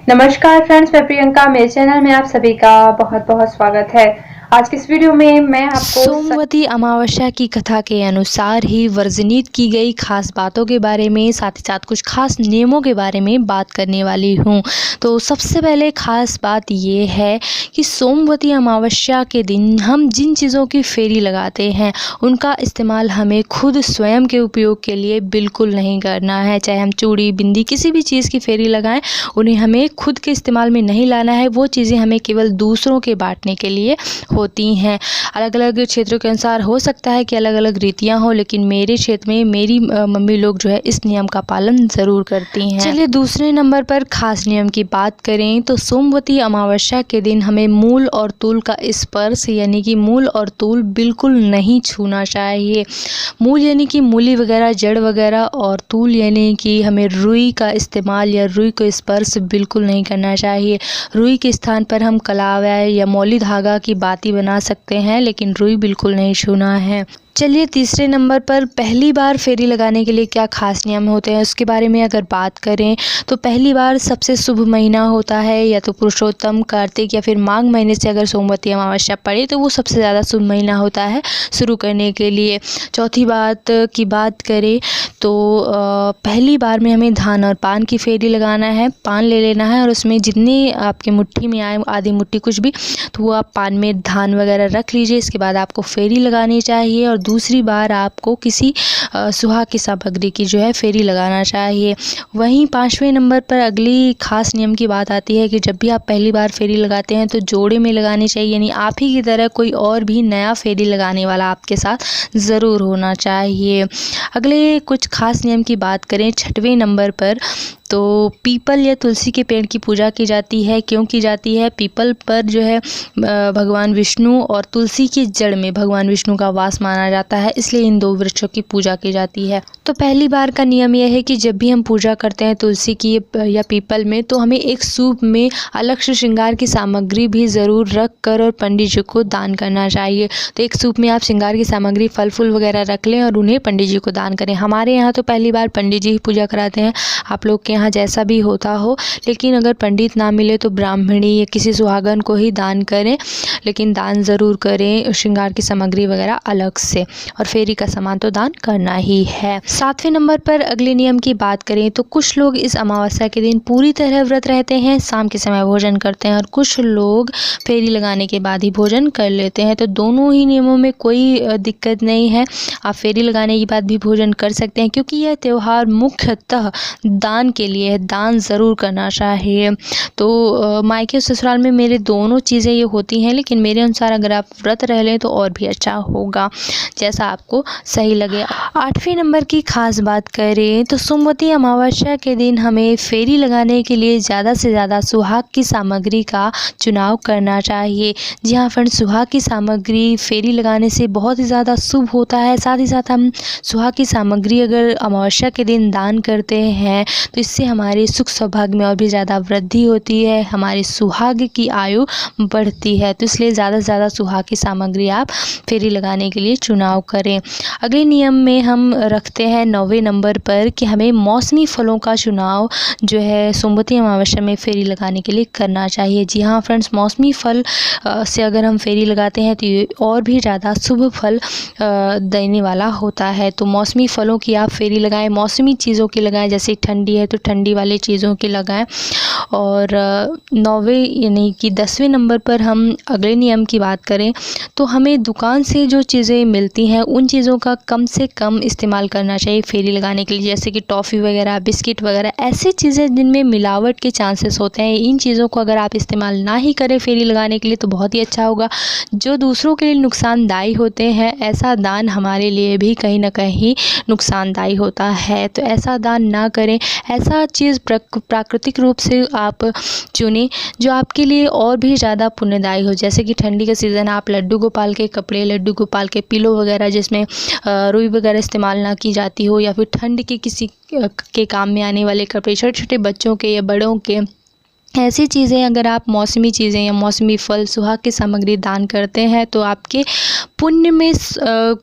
नमस्कार फ्रेंड्स, मैं प्रियंका। मेरे चैनल में आप सभी का बहुत बहुत स्वागत है। आज की इस वीडियो में मैं आपको सोमवती अमावस्या की कथा के अनुसार ही वर्णित की गई खास बातों के बारे में, साथ ही साथ कुछ खास नियमों के बारे में बात करने वाली हूँ। तो सबसे पहले खास बात ये है कि सोमवती अमावस्या के दिन हम जिन चीज़ों की फेरी लगाते हैं उनका इस्तेमाल हमें खुद स्वयं के उपयोग के लिए बिल्कुल नहीं करना है। चाहे हम चूड़ी, बिंदी, किसी भी चीज़ की फेरी लगाएं, उन्हें हमें खुद के इस्तेमाल में नहीं लाना है। वो चीज़ें हमें केवल दूसरों के बांटने के लिए होती हैं। अलग अलग क्षेत्रों के अनुसार हो सकता है कि अलग अलग रीतियां हो, लेकिन मेरे क्षेत्र में मेरी मम्मी लोग जो है इस नियम का पालन ज़रूर करती हैं। चलिए दूसरे नंबर पर खास नियम की बात करें तो सोमवती अमावस्या के दिन हमें मूल और तूल का स्पर्श यानी कि मूल और तूल बिल्कुल नहीं छूना चाहिए। मूल यानी कि मूली वगैरह, जड़ वगैरह, और तूल यानी कि हमें रुई का इस्तेमाल या रुई को स्पर्श बिल्कुल नहीं करना चाहिए। रुई के स्थान पर हम कलावा या मौली धागा की बाती बना सकते हैं, लेकिन रुई बिल्कुल नहीं छूना है। चलिए तीसरे नंबर पर पहली बार फेरी लगाने के लिए क्या खास नियम होते हैं उसके बारे में अगर बात करें तो पहली बार सबसे शुभ महीना होता है या तो पुरुषोत्तम, कार्तिक या फिर माघ महीने से अगर सोमवती अमावस्या पड़े तो वो सबसे ज़्यादा शुभ महीना होता है शुरू करने के लिए। चौथी बात की बात करें तो पहली बार में हमें धान और पान की फेरी लगाना है। पान ले लेना है और उसमें जितनी आपकी मुट्ठी में आए, आधी मुट्ठी कुछ भी, तो वो आप पान में धान वगैरह रख लीजिए। इसके बाद आपको फेरी लगानी चाहिए और दूसरी बार आपको किसी सुहाग की सामग्री की जो है फेरी लगाना चाहिए। वहीं पाँचवें नंबर पर अगली खास नियम की बात आती है कि जब भी आप पहली बार फेरी लगाते हैं तो जोड़े में लगानी चाहिए, यानी आप ही की तरह कोई और भी नया फेरी लगाने वाला आपके साथ ज़रूर होना चाहिए। अगले कुछ खास नियम की बात करें छठवें नंबर पर तो पीपल या तुलसी के पेड़ की पूजा की जाती है। क्यों की जाती है? पीपल पर जो है भगवान विष्णु और तुलसी की जड़ में भगवान विष्णु का वास माना जाता है, इसलिए इन दो वृक्षों की पूजा की जाती है। तो पहली बार का नियम यह है कि जब भी हम पूजा करते हैं तुलसी की या पीपल में, तो हमें एक सूप में अलग से श्रृंगार की सामग्री भी ज़रूर रख कर और पंडित जी को दान करना चाहिए। तो एक सूप में आप श्रृंगार की सामग्री, फल फूल वगैरह रख लें और उन्हें पंडित जी को दान करें। हमारे यहाँ तो पहली बार पंडित जी ही पूजा कराते हैं, आप लोग के यहाँ जैसा भी होता हो, लेकिन अगर पंडित ना मिले तो ब्राह्मणी या किसी सुहागन को ही दान करें, लेकिन दान ज़रूर करें श्रृंगार की सामग्री वगैरह अलग से, और फेरी का सामान तो दान करना ही है। सातवें नंबर पर अगले नियम की बात करें तो कुछ लोग इस अमावस्या के दिन पूरी तरह व्रत रहते हैं, शाम के समय भोजन करते हैं, और कुछ लोग फेरी लगाने के बाद ही भोजन कर लेते हैं। तो दोनों ही नियमों में कोई दिक्कत नहीं है, आप फेरी लगाने के बाद भी भोजन कर सकते हैं, क्योंकि यह त्यौहार मुख्यतः दान के लिए है। दान ज़रूर करना चाहिए। तो मायके ससुराल में मेरे दोनों चीज़ें ये होती हैं, लेकिन मेरे अनुसार अगर आप व्रत रह लें तो और भी अच्छा होगा, जैसा आपको सही लगे। आठवें नंबर की खास बात करें तो सोमवती अमावस्या के दिन हमें फेरी लगाने के लिए ज़्यादा से ज़्यादा सुहाग की सामग्री का चुनाव करना चाहिए। जी हाँ फ्रेंड्स, सुहाग की सामग्री फेरी लगाने से बहुत ही ज़्यादा शुभ होता है। साथ ही साथ हम सुहाग की सामग्री अगर अमावस्या के दिन दान करते हैं तो इससे हमारे सुख सौभाग्य में और भी ज़्यादा वृद्धि होती है, हमारे सुहाग की आयु बढ़ती है। तो इसलिए ज़्यादा से ज़्यादा सुहाग की सामग्री आप फेरी लगाने के लिए चुनाव करें। अगले नियम में हम रखते हैं 9वें नंबर पर कि हमें मौसमी फलों का चुनाव जो है सोमवती अमावस्या में फेरी लगाने के लिए करना चाहिए। जी हाँ फ्रेंड्स, मौसमी फल से अगर हम फेरी लगाते हैं तो ये और भी ज़्यादा शुभ फल देने वाला होता है। तो मौसमी फलों की आप फेरी लगाएं, मौसमी चीज़ों की लगाएं, जैसे ठंडी है तो ठंडी वाली चीज़ों की लगाएं। और 9वें यानी कि 10वें नंबर पर हम अगले नियम की बात करें तो हमें दुकान से जो चीज़ें मिलती हैं उन चीज़ों का कम से कम इस्तेमाल करना चाहिए फेरी लगाने के लिए, जैसे कि टॉफ़ी वगैरह, बिस्किट वगैरह, ऐसी चीज़ें जिनमें मिलावट के चांसेस होते हैं। इन चीज़ों को अगर आप इस्तेमाल ना ही करें फेरी लगाने के लिए तो बहुत ही अच्छा होगा। जो दूसरों के लिए नुकसानदायी होते हैं, ऐसा दान हमारे लिए भी कहीं ना कहीं नुकसानदायी होता है, तो ऐसा दान ना करें। ऐसा चीज़ प्राकृतिक रूप से आप चुनें जो आपके लिए और भी ज़्यादा पुण्यदायी हो। जैसे कि ठंडी का सीज़न है, आप लड्डू गोपाल के कपड़े, लड्डू गोपाल के पिलो वगैरह जिसमें रुई वगैरह इस्तेमाल ना की जाती हो, या फिर ठंड के किसी के काम में आने वाले कपड़े, छोटे छोटे बच्चों के या बड़ों के, ऐसी चीज़ें अगर आप मौसमी चीज़ें या मौसमी फल सुहाग की सामग्री दान करते हैं तो आपके पुण्य में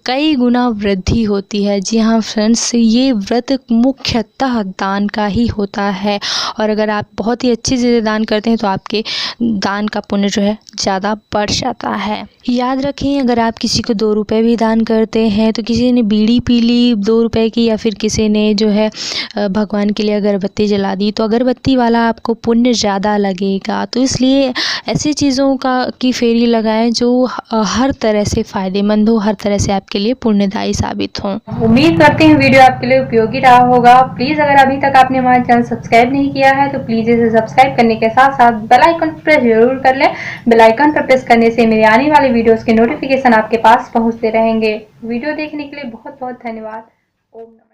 कई गुना वृद्धि होती है। जी हाँ फ्रेंड्स, ये व्रत मुख्यतः दान का ही होता है और अगर आप बहुत ही अच्छी चीज़ें दान करते हैं तो आपके दान का पुण्य जो है ज़्यादा बढ़ जाता है। याद रखें, अगर आप किसी को 2 रुपए भी दान करते हैं तो किसी ने बीड़ी पी ली 2 रुपए की या फिर किसी ने जो है भगवान के लिए अगरबत्ती जला दी तो अगरबत्ती वाला आपको पुण्य ज़्यादा लगेगा। तो इसलिए ऐसी चीज़ों की फेरी लगाएं जो हर तरह से फ़ायदेमंद हो, हर तरह से आपके लिए पुण्यदायी साबित हों। उम्मीद करते हैं वीडियो आपके लिए उपयोगी रहा होगा। प्लीज़ अगर अभी तक आपने हमारा चैनल सब्सक्राइब नहीं किया है तो प्लीज़ इसे सब्सक्राइब करने के साथ साथ बेल आइकन प्रेस जरूर कर लें। बेल आइकन पर प्रेस करने से मेरे आने वाली वीडियोस के नोटिफिकेशन आपके पास पहुंचते रहेंगे। वीडियो देखने के लिए बहुत बहुत धन्यवाद। ओम नमः।